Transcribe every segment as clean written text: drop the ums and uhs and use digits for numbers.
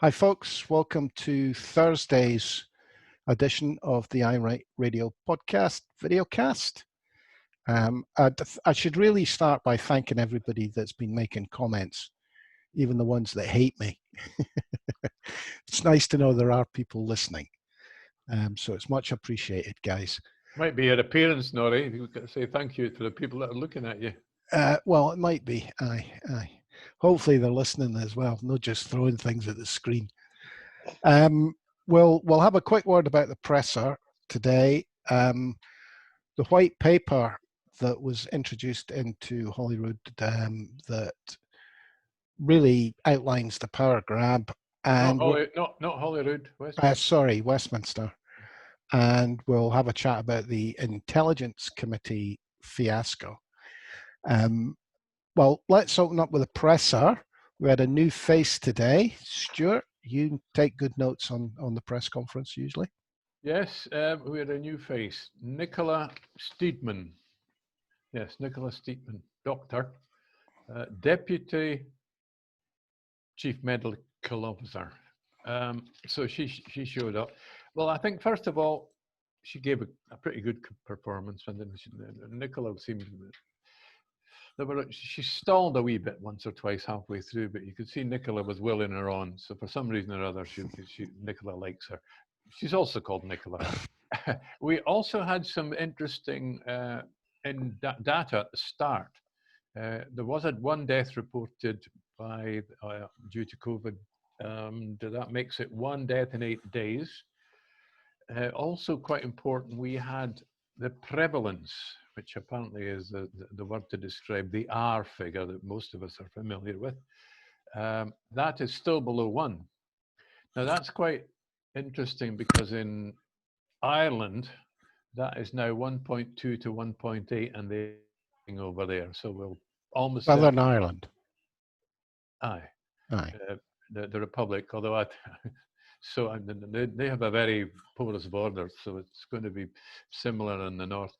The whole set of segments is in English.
Hi, folks. Welcome to Thursday's edition of the iWrite Radio podcast, videocast. I should really start by thanking everybody that's been making comments, even the ones that hate me. It's nice to know there are people listening. So it's much appreciated, guys. Might be your appearance, Norrie. You've got to say thank you to the people that are looking at you. Well, it might be. Aye. Hopefully they're listening as well, not just throwing things at the screen. We'll have a quick word about the presser today. The white paper that was introduced into Holyrood that really outlines the power grab and not Holyrood, Westminster, and we'll have a chat about the Intelligence Committee fiasco. Well, let's open up with a presser. We had a new face today. Stuart, you take good notes on the press conference usually. Yes, we had a new face, Nicola Steedman. Yes, Nicola Steedman, doctor, Deputy Chief Medical Officer. So she showed up. Well, I think first of all, she gave a pretty good performance, and then Nicola seemed. She stalled a wee bit once or twice halfway through, but you could see Nicola was willing her on. So for some reason or other, Nicola likes her. She's also called Nicola. We also had some interesting data at the start. There was one death reported due to COVID. That makes it one death in 8 days. Also quite important, we had the prevalence, which apparently is the word to describe the R figure that most of us are familiar with. That is still below 1. Now that's quite interesting because in Ireland, that is now 1.2 to 1.8 and they're over there. So we'll almost... Southern Ireland. Aye. The Republic, although so they have a very porous border, so it's going to be similar in the north.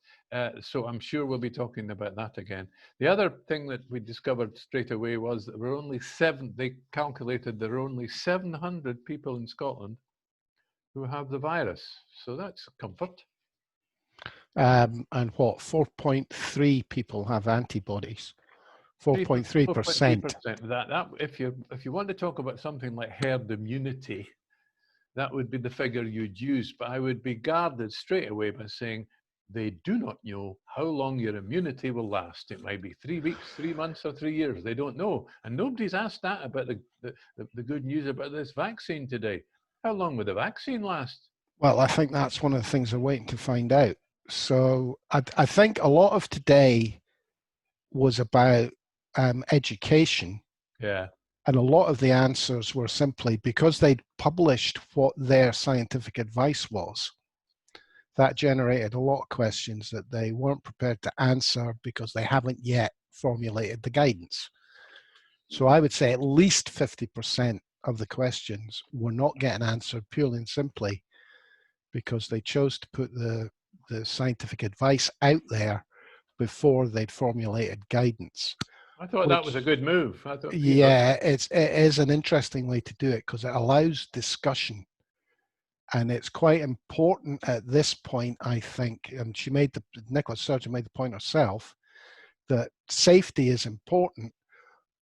So I'm sure we'll be talking about that again. The other thing that we discovered straight away was that they calculated there are only 700 people in Scotland who have the virus. So that's a comfort. And what, 4.3 people have antibodies. 4.3%. That if you want to talk about something like herd immunity, that would be the figure you'd use. But I would be guarded straight away by saying they do not know how long your immunity will last. It might be 3 weeks, 3 months, or 3 years. They don't know. And nobody's asked that about the good news about this vaccine today. How long will the vaccine last? Well, I think that's one of the things we're waiting to find out. So I think a lot of today was about education. Yeah. And a lot of the answers were simply because they'd published what their scientific advice was. That generated a lot of questions that they weren't prepared to answer because they haven't yet formulated the guidance. So I would say at least 50% of the questions were not getting answered purely and simply because they chose to put the scientific advice out there before they'd formulated guidance. I thought that was a good move. It is an interesting way to do it because it allows discussion. And it's quite important at this point, I think, and Nicola Sturgeon made the point herself, that safety is important,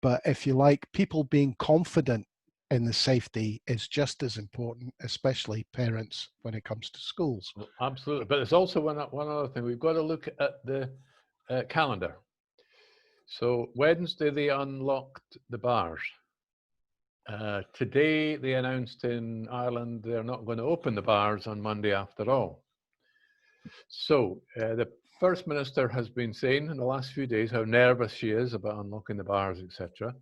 but if you like, people being confident in the safety is just as important, especially parents when it comes to schools. Well, absolutely. But there's also one other thing. We've got to look at the calendar. So Wednesday, they unlocked the bars. Today, they announced in Ireland they're not going to open the bars on Monday after all. So the First Minister has been saying in the last few days how nervous she is about unlocking the bars, etc.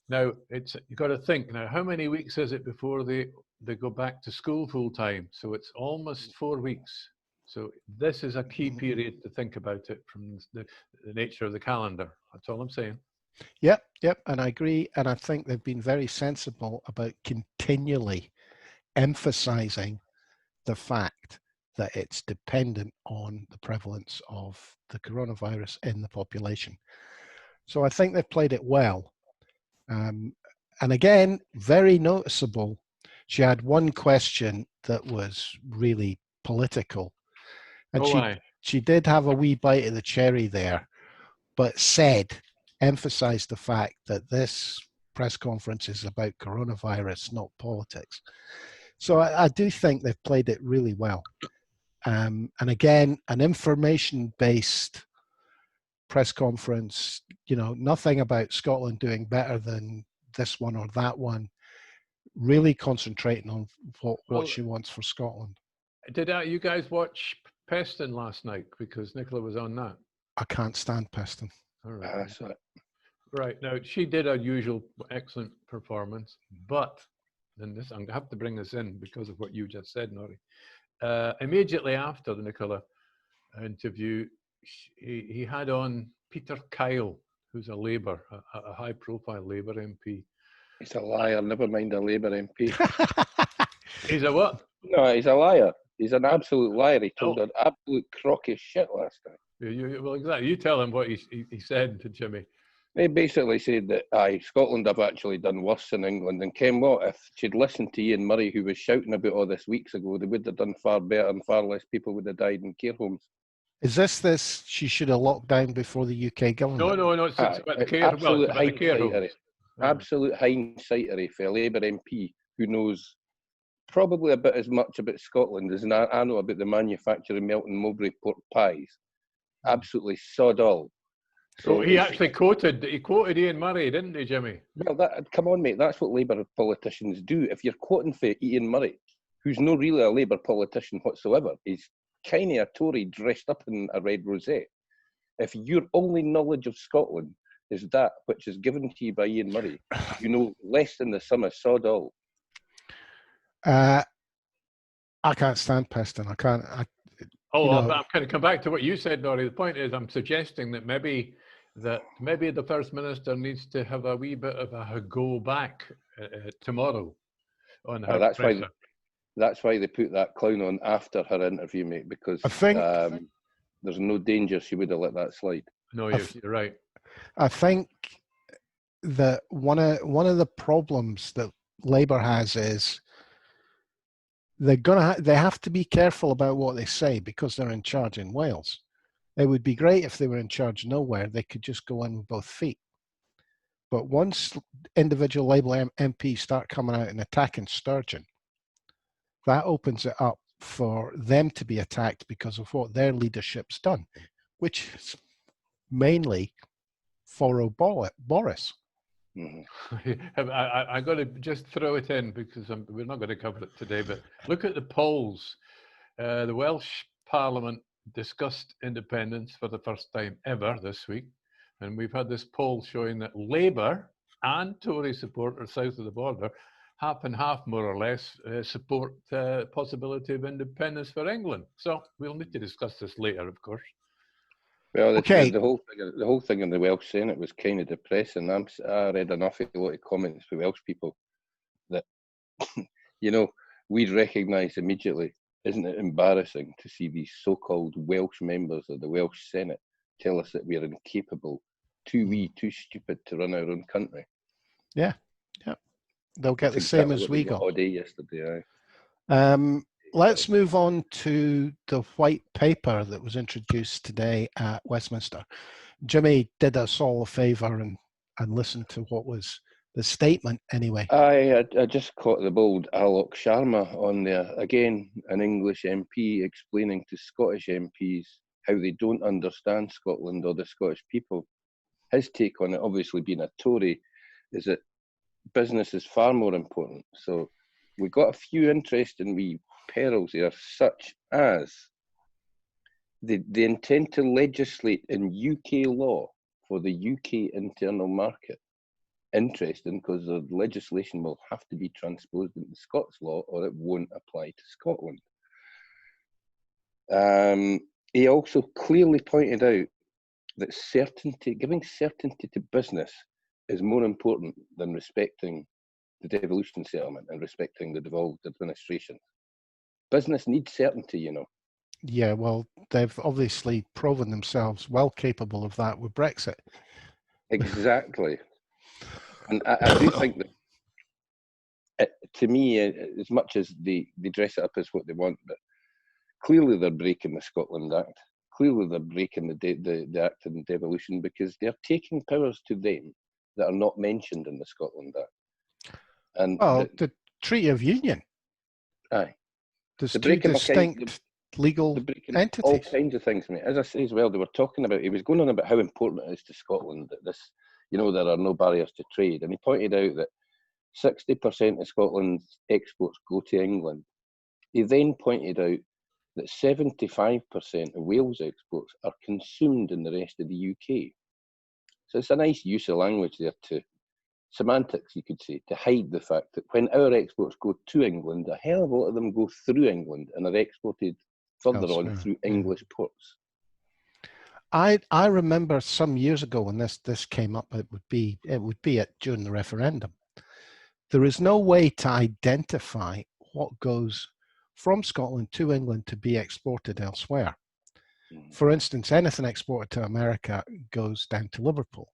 Now, you've got to think, now, how many weeks is it before they go back to school full time? So it's almost 4 weeks. So this is a key period to think about it from the nature of the calendar. That's all I'm saying. Yep, and I agree. And I think they've been very sensible about continually emphasizing the fact that it's dependent on the prevalence of the coronavirus in the population. So I think they've played it well. And again, very noticeable. She had one question that was really political, and Oh, aye. she did have a wee bite of the cherry there, but emphasized the fact that this press conference is about coronavirus, not politics. So I do think they've played it really well. And again, an information-based press conference, nothing about Scotland doing better than this one or that one, really concentrating on what she wants for Scotland. Did you guys watch Peston last night? Because Nicola was on that. I can't stand Peston. All right. That's it. Right. Now, she did a usual excellent performance, but, and this, I'm going to have to bring this in because of what you just said, Norrie. Immediately after the Nicola interview, he had on Peter Kyle, who's a Labour, a high-profile Labour MP. He's a liar. Never mind a Labour MP. He's a what? No, he's a liar. He's an absolute liar. He told an absolute crock of shit last night. Well, exactly. You tell him what he said to Jimmy. He basically said that, Scotland have actually done worse than England. And Ken, what if she'd listened to Ian Murray, who was shouting about all this weeks ago, they would have done far better and far less people would have died in care homes. Is this she should have locked down before the UK government? No, it's about the care, absolute homes. Absolute hindsighter for a Labour MP who knows probably about as much about Scotland as I know about the manufacture of Melton Mowbray pork pies. Absolutely sod all. So he actually quoted Ian Murray, didn't he, Jimmy? Well, come on, mate. That's what Labour politicians do. If you're quoting for Ian Murray, who's not really a Labour politician whatsoever, he's kind of a Tory dressed up in a red rosette. If your only knowledge of Scotland is that which is given to you by Ian Murray, you know less than the sum of sod all. I can't stand Peston. I can't. I'm going to come back to what you said, Norrie. The point is, I'm suggesting that maybe the First Minister needs to have a wee bit of a go back tomorrow on her presser. That's why they put that clown on after her interview, mate, because I think there's no danger she would have let that slide. No, you're right. I think that one of the problems that Labour has is they have to be careful about what they say because they're in charge in Wales. It would be great if they were in charge nowhere. They could just go in with both feet. But once individual Labour MPs start coming out and attacking Sturgeon, that opens it up for them to be attacked because of what their leadership's done, which is mainly follow Boris. Mm-hmm. I got to just throw it in because we're not going to cover it today, but look at the polls. The Welsh Parliament discussed independence for the first time ever this week, and we've had this poll showing that Labour and Tory supporters south of the border, half and half more or less, support possibility of independence for England. So we'll need to discuss this later, of course. Well, the whole thing in the Welsh Senate was kind of depressing. I read an awful lot of comments from Welsh people that, we'd recognise immediately. Isn't it embarrassing to see these so-called Welsh members of the Welsh Senate tell us that we are incapable, too stupid to run our own country? Yeah. They'll get the same as we got. All day yesterday. Let's move on to the white paper that was introduced today at Westminster. Jimmy did us all a favour and listened to what was the statement anyway. I just caught the bold Alok Sharma on there. Again, an English MP explaining to Scottish MPs how they don't understand Scotland or the Scottish people. His take on it, obviously being a Tory, is that business is far more important. So we got a few interesting wee perils here, such as they intend to legislate in UK law for the UK internal market. Interesting, because the legislation will have to be transposed into Scots law or it won't apply to Scotland. He also clearly pointed out that giving certainty to business is more important than respecting the devolution settlement and respecting the devolved administration. Business needs certainty, Yeah, well, they've obviously proven themselves well capable of that with Brexit. Exactly. And I do think that to me, as much as they dress it up as what they want, but clearly they're breaking the Scotland Act. Clearly they're breaking the Act of Devolution, because they're taking powers to them that are not mentioned in the Scotland Act. And Well, the Treaty of Union. Aye. There's They're two breaking distinct legal they're breaking entities. all kinds of things, mate. As I say as well, they were talking about, he was going on about how important it is to Scotland that this, there are no barriers to trade. And he pointed out that 60% of Scotland's exports go to England. He then pointed out that 75% of Wales exports are consumed in the rest of the UK. So it's a nice use of language there, to semantics, you could say, to hide the fact that when our exports go to England, a hell of a lot of them go through England and are exported further on through English ports. I remember some years ago when this came up, it would be during the referendum. There is no way to identify what goes from Scotland to England to be exported elsewhere. For instance, anything exported to America goes down to Liverpool.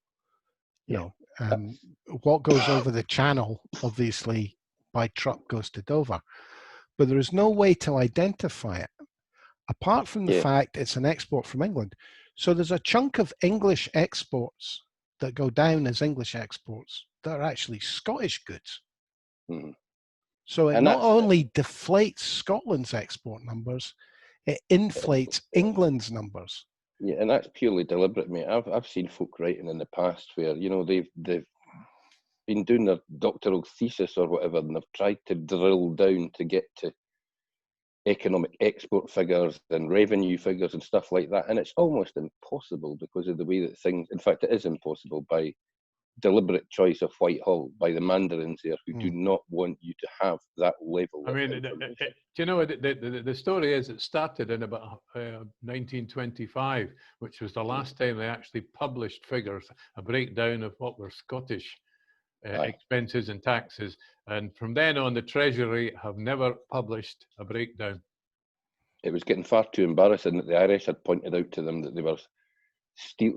What goes over the channel, obviously, by truck goes to Dover. But there is no way to identify it, apart from the fact it's an export from England. So there's a chunk of English exports that go down as English exports that are actually Scottish goods. Mm-hmm. So it not only deflates Scotland's export numbers, it inflates England's numbers. Yeah, and that's purely deliberate, mate. I've seen folk writing in the past where, they've been doing their doctoral thesis or whatever, and they've tried to drill down to get to economic export figures and revenue figures and stuff like that. And it's almost impossible because of the way that things, in fact, it is impossible by deliberate choice of Whitehall, by the mandarins there who do not want you to have that level of information. Do you know, the story is it started in about 1925, which was the last time they actually published figures, a breakdown of what were Scottish expenses and taxes. And from then on, the Treasury have never published a breakdown. It was getting far too embarrassing that the Irish had pointed out to them that they were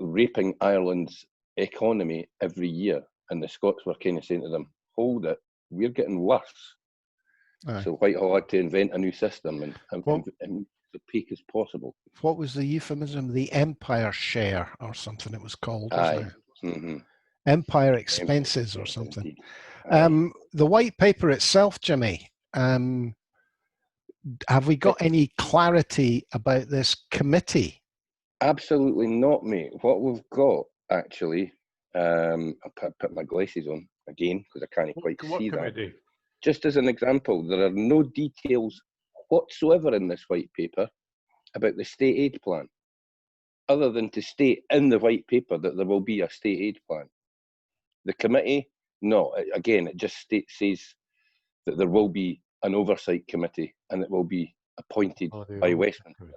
raping Ireland's economy every year, and the Scots were kind of saying to them, hold it, we're getting worse. So Whitehall had to invent a new system and the peak as possible. What was the euphemism? The Empire Share or something it was called, wasn't it? Mm-hmm. Empire Expenses or something. The white paper itself, Jimmy, have we got any clarity about this committee? Absolutely not, mate. What we've got, actually, I'll put my glasses on again because I can't quite see that. Just as an example, there are no details whatsoever in this white paper about the state aid plan, other than to state in the white paper that there will be a state aid plan. The committee, no, again, it just says that there will be an oversight committee and it will be appointed by Westminster.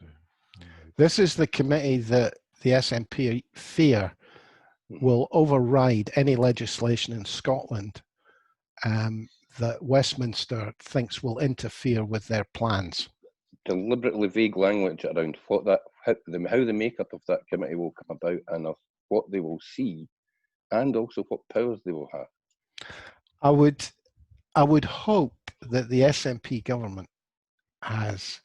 This is the committee that the SNP fear will override any legislation in Scotland that Westminster thinks will interfere with their plans. Deliberately vague language around how the makeup of that committee will come about and of what they will see, and also what powers they will have. I would hope that the SNP government has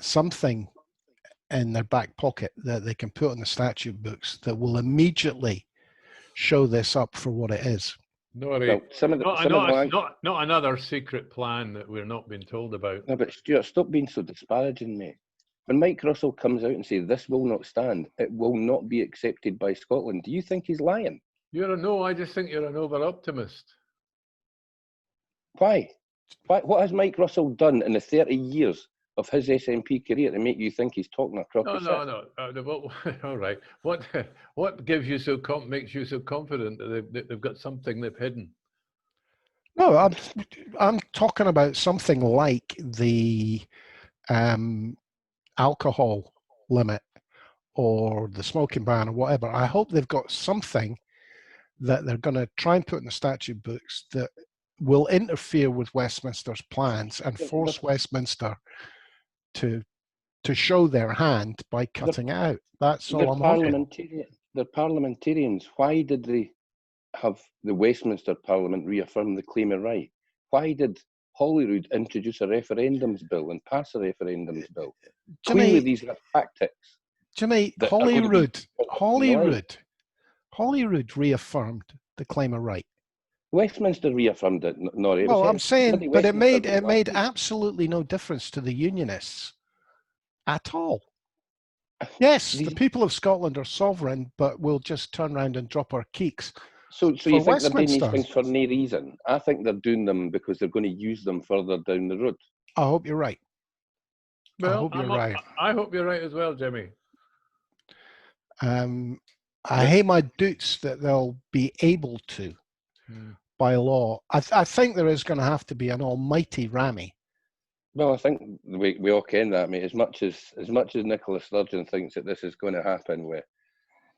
something in their back pocket that they can put in the statute books that will immediately show this up for what it is. Not another secret plan that we're not being told about. No, but Stuart, stop being so disparaging, mate. When Mike Russell comes out and says this will not stand, it will not be accepted by Scotland, do you think he's lying? I just think you're an over-optimist. Why? What has Mike Russell done in the 30 years of his SNP career to make you think he's talking a crock of shit? No. All right. What makes you so confident that they've got something they've hidden? No, I'm talking about something like the alcohol limit or the smoking ban or whatever. I hope they've got something that they're going to try and put in the statute books that will interfere with Westminster's plans and force Westminster to show their hand by cutting it out. That's all I'm hoping. They're parliamentarians. Why did they have the Westminster Parliament reaffirm the claim of right? Why did Holyrood introduce a referendums bill and pass a referendums bill? Clearly, these are tactics. Jimmy, that are going to be Holyrood reaffirmed the claim of right. Westminster reaffirmed it, Norrie. Well, I'm saying, but it made Westminster absolutely no difference to the Unionists at all. Yes, the people of Scotland are sovereign, but we'll just turn around and drop our keeks. So you think they're doing these things for no reason? I think they're doing them because they're going to use them further down the road. I hope you're right. Well, I hope you're right. I hope you're right as well, Jimmy. I hate my doots that they'll be able to, by law. I think there is going to have to be an almighty rammy. Well, I think we all ken that, mate. As much as Nicola Sturgeon thinks that this is going to happen with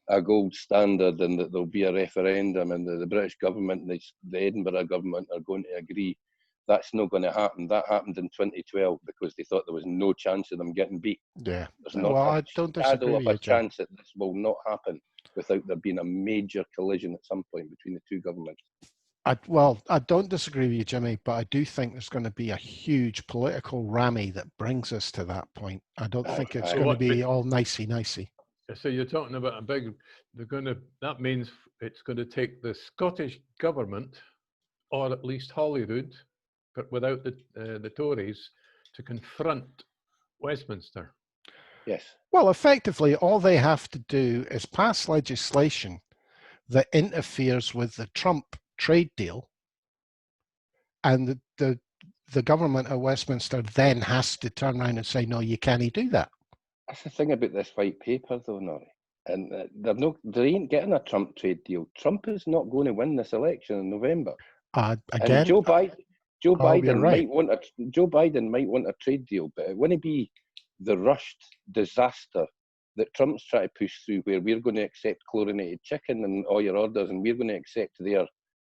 a gold standard and that there'll be a referendum and the British government and the Edinburgh government are going to agree, that's not going to happen. That happened in 2012 because they thought there was no chance of them getting beat. Yeah. There's not I don't disagree with you, a chance that this will not happen without there being a major collision at some point between the two governments. I don't disagree with you, Jimmy, but I do think there's going to be a huge political rammy that brings us to that point. I don't think it's going to be all nicey-nicey. So you're talking about a big, that means it's going to take the Scottish government, or at least Holyrood, but without the Tories, to confront Westminster. Yes. Well, effectively, all they have to do is pass legislation that interferes with the Trump trade deal, and the government at Westminster then has to turn around and say, no, you can't do that. That's the thing about this white paper, though, Norrie. And they ain't getting a Trump trade deal. Trump is not going to win this election in November. Again, and Joe Biden right. Joe Biden might want a trade deal, but it wouldn't be the rushed disaster that Trump's trying to push through, where we're going to accept chlorinated chicken and all your orders, and we're going to accept their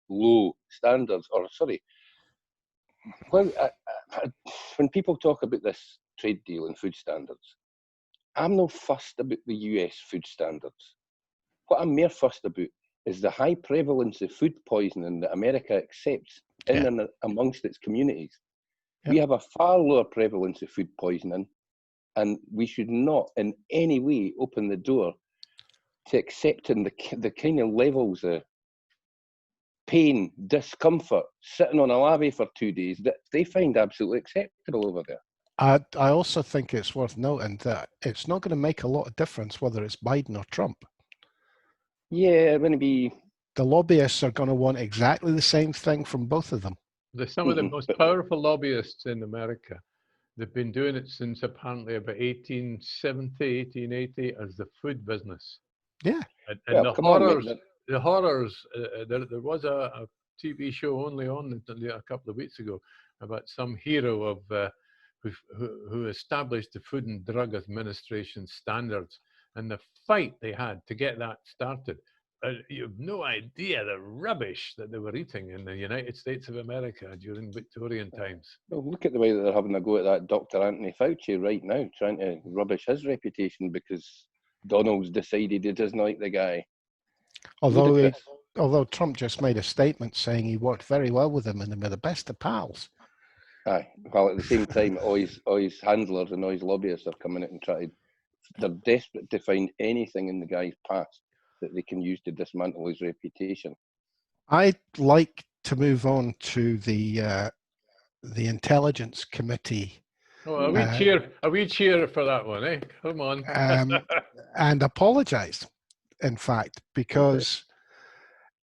low standards. Or sorry, when people talk about this trade deal and food standards, I'm not fussed about the US food standards. What I'm more fussed about is the high prevalence of food poisoning that America accepts in and amongst its communities. Yep. We have a far lower prevalence of food poisoning, and we should not in any way open the door to accepting the kind of levels of pain, discomfort, sitting on a lavvy for 2 days that they find absolutely acceptable over there. I also think it's worth noting that it's not going to make a lot of difference whether it's Biden or Trump. Yeah, going to be. The lobbyists are going to want exactly the same thing from both of them. They're some of the most powerful lobbyists in America. They've been doing it since apparently about 1870, 1880 as the food business. Yeah. And the horrors, there was a TV show only on a couple of weeks ago about some hero of who established the Food and Drug Administration standards, and the fight they had to get that started. You have no idea the rubbish that they were eating in the United States of America during Victorian times. Well, look at the way that they're having a go at that Dr. Anthony Fauci right now, trying to rubbish his reputation because Donald's decided he doesn't like the guy. Although Trump just made a statement saying he worked very well with him and they were the best of pals. Aye. Well, at the same time, all his handlers and all his lobbyists are coming out and they're desperate to find anything in the guy's past that they can use to dismantle his reputation. I'd like to move on to the Intelligence Committee. Oh, a wee cheer for that one, eh? Come on. And apologise, in fact, because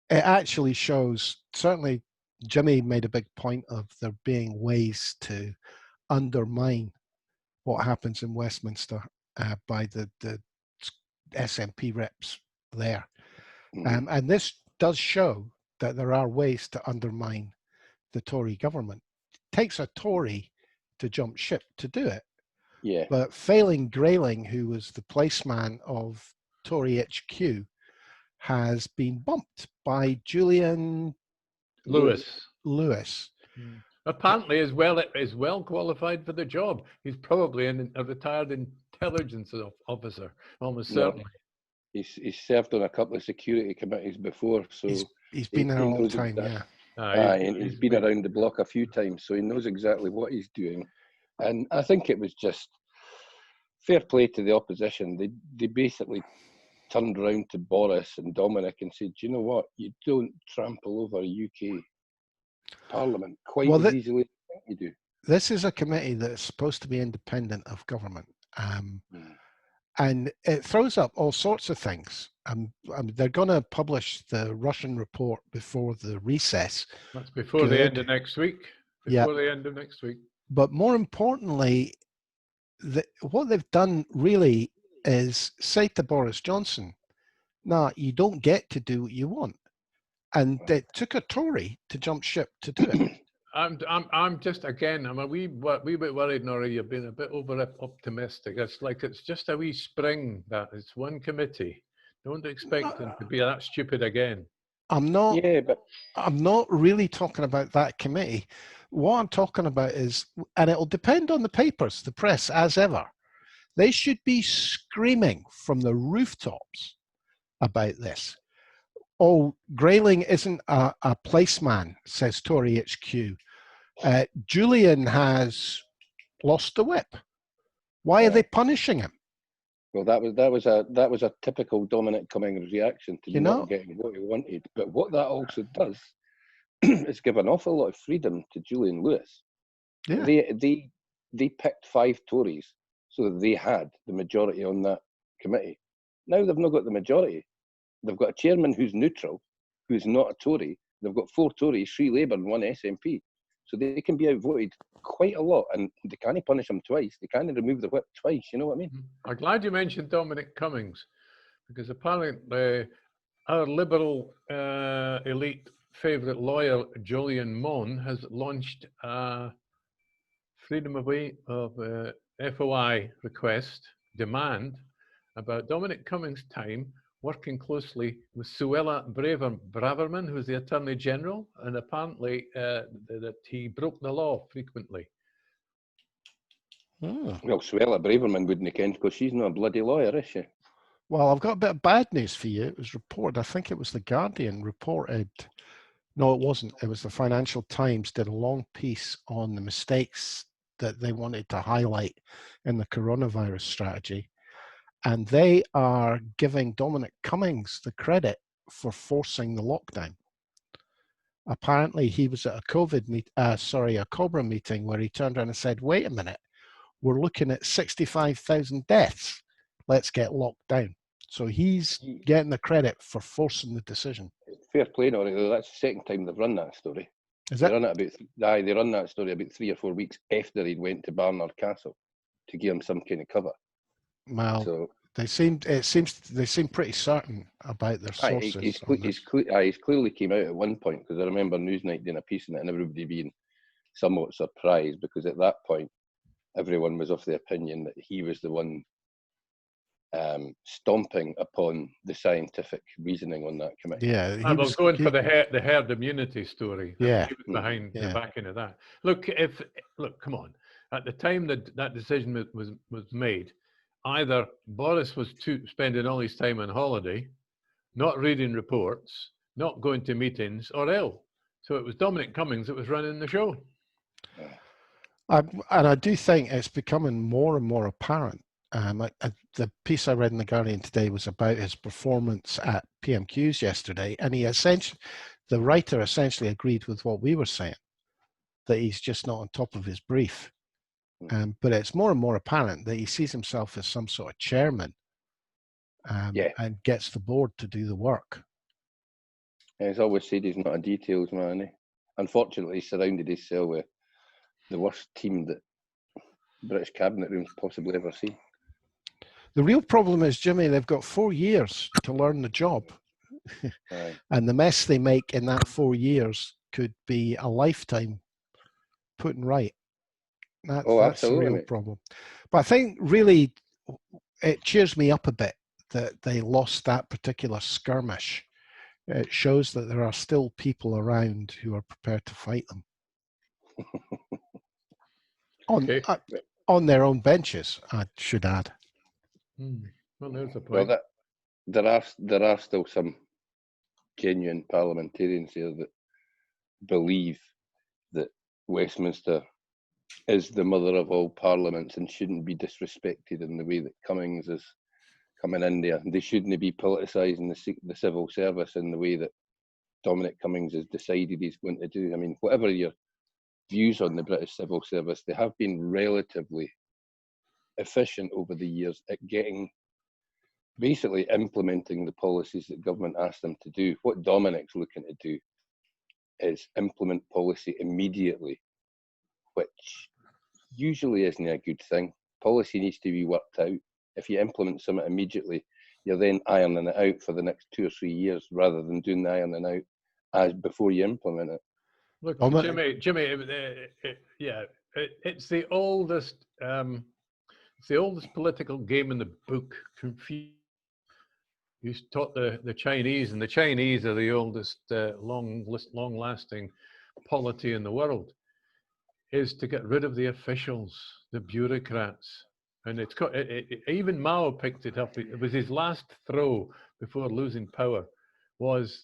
it actually shows, certainly Jimmy made a big point of there being ways to undermine what happens in Westminster by the SNP reps there. And this does show that there are ways to undermine the Tory government. It takes a Tory to jump ship to do it. Yeah. But failing Grayling, who was the placeman of Tory HQ, has been bumped by Julian Lewis. Apparently is well qualified for the job. He's probably a retired intelligence officer, almost certainly. He's served on a couple of security committees before, so He's been there a He long knows time, exactly. yeah. Aye, and he's been around the block a few times, so he knows exactly what he's doing. And I think it was just fair play to the opposition. They basically turned around to Boris and Dominic and said, "Do you know what? You don't trample over UK Parliament quite Well, as easily as you think you do." this is a committee that's supposed to be independent of government. And it throws up all sorts of things. They're going to publish the Russian report before the recess. That's before the end of next week. Before the end of next week. But more importantly, what they've done really is say to Boris Johnson, "Nah, you don't get to do what you want." And it took a Tory to jump ship to do it. I'm just, again, I'm a wee bit worried, Nora. You've been a bit over optimistic. It's like it's just a wee spring. That it's one committee. Don't expect them to be that stupid again. I'm not. Yeah, but I'm not really talking about that committee. What I'm talking about is, and it'll depend on the papers, the press, as ever. They should be screaming from the rooftops about this. "Oh, Grayling isn't a placeman," says Tory HQ. "Julian has lost the whip. Why are they punishing him?" well, that was a typical Dominic Cummings reaction to not getting what he wanted. But what that also does is give an awful lot of freedom to Julian Lewis. Yeah. They picked 5 Tories, so they had the majority on that committee. Now they've not got the majority. They've got a chairman who's neutral, who's not a Tory. They've got 4 Tories, 3 Labour and 1 SNP. So they can be outvoted quite a lot, and they can't punish them twice. They can't remove the whip twice, you know what I mean? I'm glad you mentioned Dominic Cummings, because apparently our Liberal elite favourite lawyer, Julian Mon, has launched a freedom of FOI request, demand, about Dominic Cummings' time working closely with Suella Braverman, who's the Attorney General, and apparently that he broke the law frequently. Well, Suella Braverman wouldn't have because she's not a bloody lawyer, is she? Well, I've got a bit of bad news for you. It was reported, I think it was The Guardian reported, no, it wasn't. It was the Financial Times did a long piece on the mistakes that they wanted to highlight in the coronavirus strategy. And they are giving Dominic Cummings the credit for forcing the lockdown. Apparently, he was at a COBRA meeting where he turned around and said, "Wait a minute, we're looking at 65,000 deaths. Let's get locked down." So he's getting the credit for forcing the decision. Fair play, Nori, though. That's the second time they've run that story. They run that story about 3 or 4 weeks after he went to Barnard Castle to give him some kind of cover. Well, so they seem pretty certain about their sources. He's clearly came out at one point, because I remember Newsnight doing a piece on it and everybody being somewhat surprised, because at that point everyone was of the opinion that he was the one stomping upon the scientific reasoning on that committee. Yeah, I was going for the herd immunity story. Yeah, he was behind the backing of that. Look, come on. At the time that decision was made, either Boris was spending all his time on holiday, not reading reports, not going to meetings, or ill. So it was Dominic Cummings that was running the show. And I do think it's becoming more and more apparent. The piece I read in The Guardian today was about his performance at PMQs yesterday, and the writer essentially agreed with what we were saying, that he's just not on top of his brief. But it's more and more apparent that he sees himself as some sort of chairman and gets the board to do the work. Yeah, he's always said he's not a details man. Eh? Unfortunately, he's surrounded himself with the worst team that British cabinet rooms possibly ever see. The real problem is, Jimmy, they've got 4 years to learn the job. And the mess they make in that 4 years could be a lifetime putting right. That's the real problem. But I think really it cheers me up a bit that they lost that particular skirmish. It shows that there are still people around who are prepared to fight them. On their own benches, I should add. Well, there's a point. Well, there are still some genuine parliamentarians here that believe that Westminster is the mother of all parliaments and shouldn't be disrespected in the way that Cummings is coming in there. They shouldn't be politicising the civil service in the way that Dominic Cummings has decided he's going to do. I mean, whatever your views on the British civil service, they have been relatively efficient over the years at basically implementing the policies that government asked them to do. What Dominic's looking to do is implement policy immediately, which usually isn't a good thing. Policy needs to be worked out. If you implement something immediately, you're then ironing it out for the next 2 or 3 years rather than doing the ironing out as before you implement it. Look, Jimmy, it's the oldest political game in the book. You taught the Chinese, and the Chinese are the oldest long-lasting polity in the world, is to get rid of the officials, the bureaucrats. And even Mao picked it up. It was his last throw before losing power. Was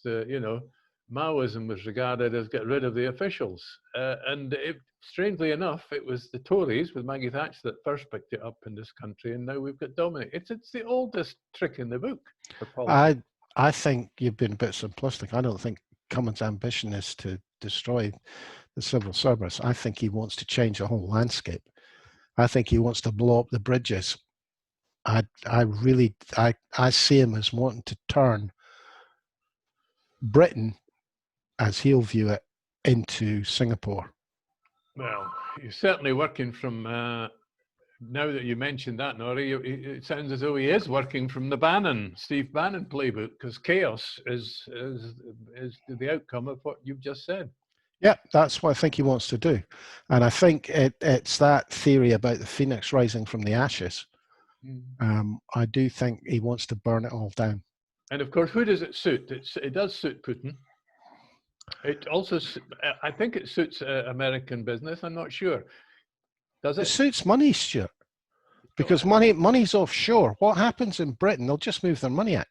Maoism was regarded as get rid of the officials, and strangely enough, it was the Tories with Maggie Thatcher that first picked it up in this country, and now we've got Dominic. It's the oldest trick in the book for politics. I think you've been a bit simplistic. I don't think Cummings' ambition is to destroy the civil service. I think he wants to change the whole landscape. I think he wants to blow up the bridges. I see him as wanting to turn Britain, as he'll view it, into Singapore. Well, you're certainly working from, now that you mentioned that, Norrie, it sounds as though he is working from the Steve Bannon playbook, because chaos is the outcome of what you've just said. Yeah, that's what I think he wants to do. And I think it's that theory about the phoenix rising from the ashes. I do think he wants to burn it all down. And of course, who does it suit? It does suit Putin. It also, I think it suits American business. I'm not sure. Does it? It suits money, Stuart, because money's offshore. What happens in Britain? They'll just move their money out,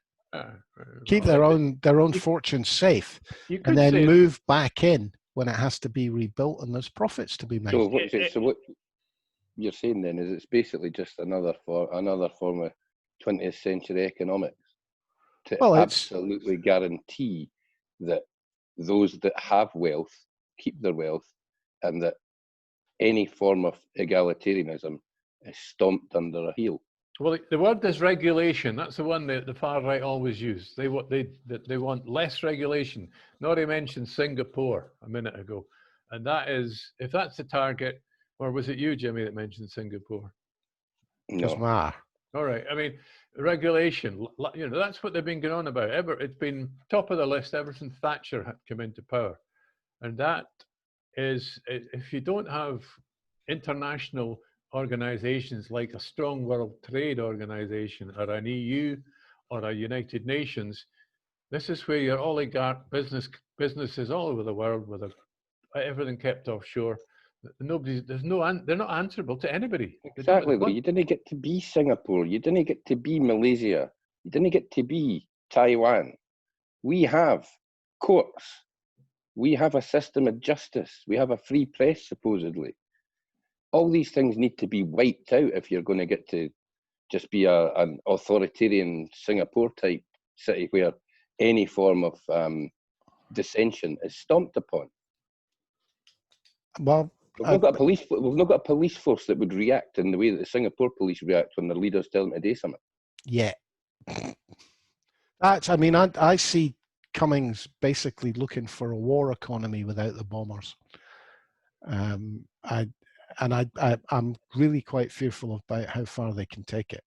keep their own fortune safe, and then move back in when it has to be rebuilt and there's profits to be made. So what you're saying then is it's basically just another form of 20th century economics to absolutely guarantee that those that have wealth keep their wealth, and that any form of egalitarianism is stomped under a heel. Well, the word is regulation. That's the one that the far right always use. They want less regulation. Norrie mentioned Singapore a minute ago, and that is, if that's the target, or was it you, Jimmy, that mentioned Singapore? No. All right. I mean, regulation. That's what they've been going on about. It's been top of the list ever since Thatcher had come into power, and that is, if you don't have international organizations like a strong World Trade Organization or an EU or a United Nations, this is where your oligarch businesses all over the world, with everything kept offshore. They're not answerable to anybody. Exactly. You didn't get to be Singapore. You didn't get to be Malaysia. You didn't get to be Taiwan. We have courts. We have a system of justice. We have a free press, supposedly. All these things need to be wiped out if you're going to get to just be an authoritarian Singapore type city where any form of dissension is stomped upon. Well, we've not got a police force that would react in the way that the Singapore police react when their leaders tell them to do something. Yeah. I see Cummings basically looking for a war economy without the bombers. I'm really quite fearful about how far they can take it.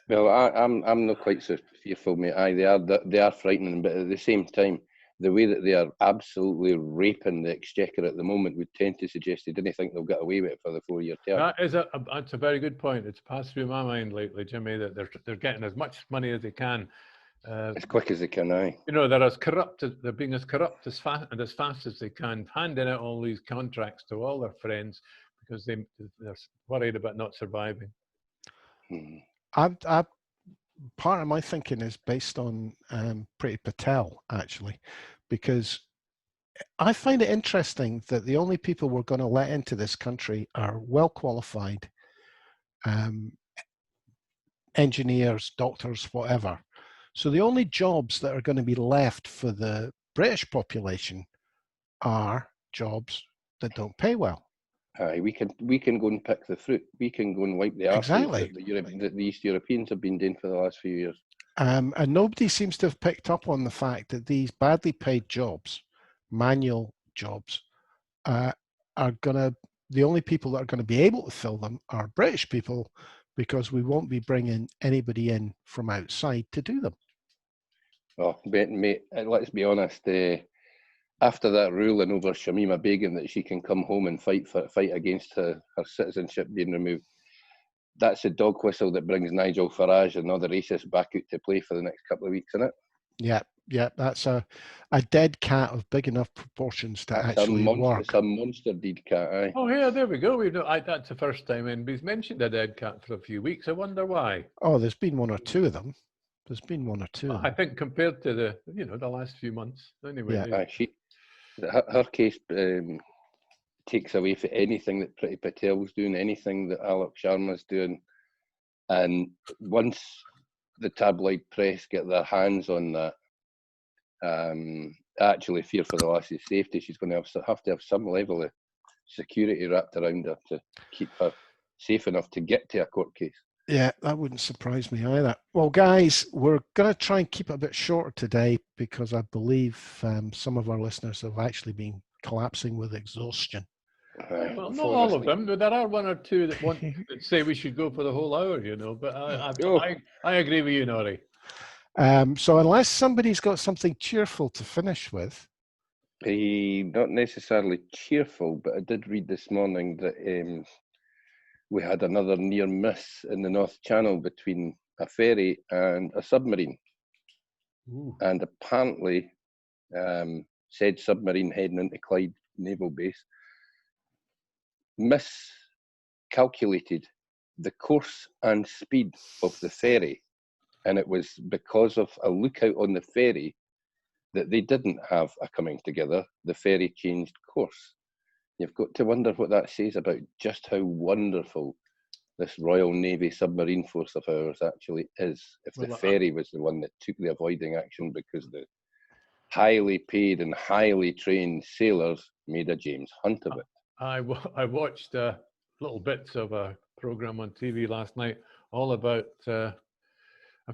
Well, I'm not quite so fearful, mate. They are frightening, but at the same time, the way that they are absolutely raping the exchequer at the moment would tend to suggest they didn't think they'll get away with it for the 4-year term. That's a very good point. It's passed through my mind lately, Jimmy, that they're getting as much money as they can. As quick as they can, aye. They're being as corrupt as fast as they can, handing out all these contracts to all their friends because they're worried about not surviving. part of my thinking is based on Priti Patel, actually, because I find it interesting that the only people we're going to let into this country are well qualified engineers, doctors, whatever. So the only jobs that are going to be left for the British population are jobs that don't pay well. Aye, we can go and pick the fruit. We can go and wipe the arses Exactly. that the East Europeans have been doing for the last few years. And nobody seems to have picked up on the fact that these badly paid jobs, manual jobs, are the only people that are going to be able to fill them are British people, because we won't be bringing anybody in from outside to do them. Oh, mate, let's be honest. After that ruling over Shamima Begum that she can come home and fight against her citizenship being removed, that's a dog whistle that brings Nigel Farage and other racists back out to play for the next couple of weeks, isn't it? Yeah, that's a dead cat of big enough proportions to actually work. It's a monster dead cat, aye. Oh, yeah, there we go. That's the first time anybody's mentioned a dead cat for a few weeks. I wonder why. Oh, there's been one or two of them. I think compared to the last few months. Anyway. Yeah. Aye, her case takes away from anything that Priti Patel's doing, anything that Alok Sharma's doing. And once the tabloid press get their hands on that, I actually fear for the lassie's safety. She's going to have to have some level of security wrapped around her to keep her safe enough to get to a court case. Yeah, that wouldn't surprise me either. Well, guys, we're going to try and keep it a bit shorter today because I believe some of our listeners have actually been collapsing with exhaustion. Well, not all of them, but there are one or two that say we should go for the whole hour, But I agree with you, Norrie. So unless somebody's got something cheerful to finish with. Not necessarily cheerful, but I did read this morning that we had another near miss in the North Channel between a ferry and a submarine. Ooh. And apparently, said submarine heading into Clyde Naval Base miscalculated the course and speed of the ferry. And it was because of a lookout on the ferry that they didn't have a coming together. The ferry changed course. You've got to wonder what that says about just how wonderful this Royal Navy submarine force of ours actually is. If the ferry was the one that took the avoiding action because the highly paid and highly trained sailors made a James Hunt of it. I watched little bits of a program on TV last night all about, I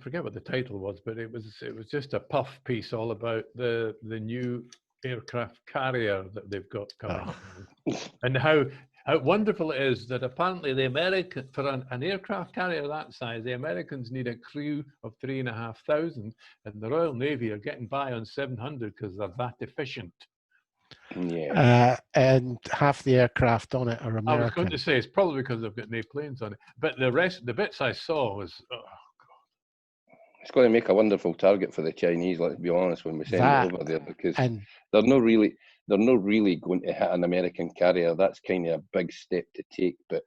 forget what the title was, but it was just a puff piece all about the new aircraft carrier that they've got coming, and how wonderful it is that apparently for an aircraft carrier that size, the Americans need a crew of 3,500, and the Royal Navy are getting by on 700 because they're that efficient. Yeah, and half the aircraft on it are American. I was going to say it's probably because they've got no planes on it, but the bits I saw was. It's going to make a wonderful target for the Chinese. Let's be honest when we send it over there, because they're not really going to hit an American carrier. That's kind of a big step to take, but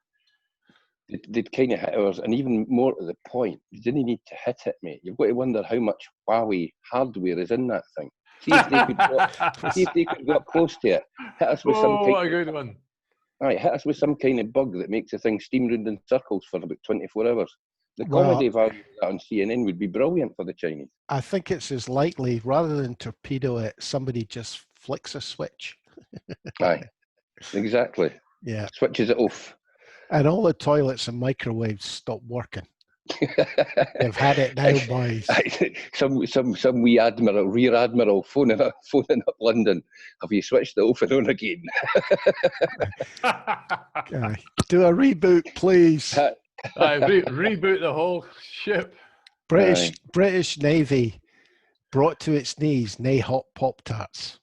they'd kind of hit ours. And even more to the point, you didn't need to hit it, mate. You've got to wonder how much Huawei hardware is in that thing. See if they could get close to it. Hit us with good one. All right, hit us with some kind of bug that makes the thing steam round in circles for about 24 hours. The comedy value on CNN would be brilliant for the Chinese. I think it's as likely, rather than torpedo it, somebody just flicks a switch. Aye, exactly. Yeah. Switches it off. And all the toilets and microwaves stop working. They've had it now, boys. Some wee admiral, rear admiral, phoning up London. Have you switched it off and on again? Do a reboot, please. Reboot the whole ship. British Navy brought to its knees, nay hot Pop-Tarts.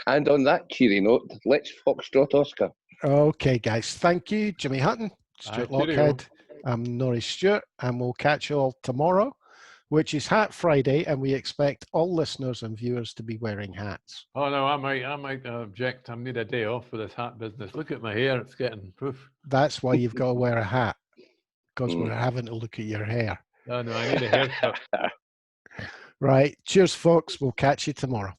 And on that cheery note, let's foxtrot Oscar. Okay, guys. Thank you, Jimmy Hutton, Stuart Lockhead. I'm Norrie Stewart, and we'll catch you all tomorrow, which is Hat Friday, and we expect all listeners and viewers to be wearing hats. Oh no, I might object. I need a day off for this hat business. Look at my hair; it's getting proof. That's why you've got to wear a hat. because we're having to look at your hair. No, I need a haircut. Right. Cheers, folks. We'll catch you tomorrow.